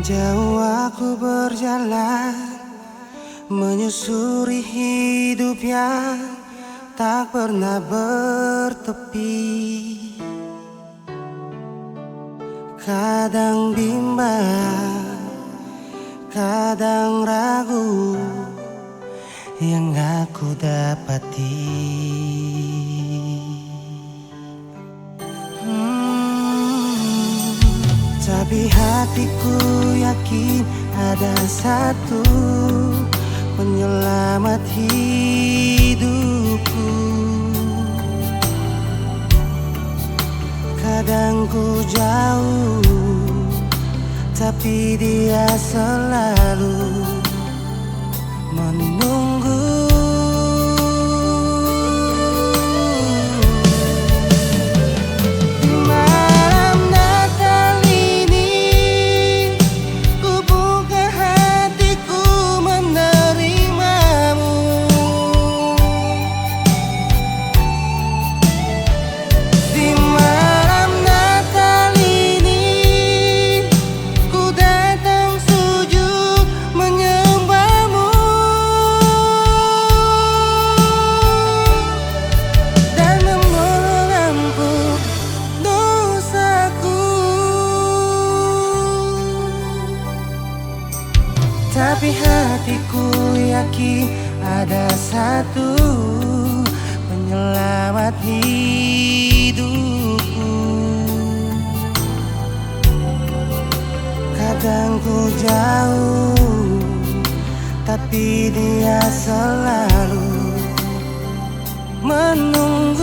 Jauh aku berjalan, menyusuri hidup yang tak pernah bertepi. Kadang bimbang, kadang ragu yang aku dapati. Tapi hatiku yakin ada satu penyelamat hidupku. Kadang ku jauh, tapi dia selalu menunggu. Tapi hatiku yakin ada satu penyelamat hidupku. Kadang ku jauh, tapi dia selalu menunggu.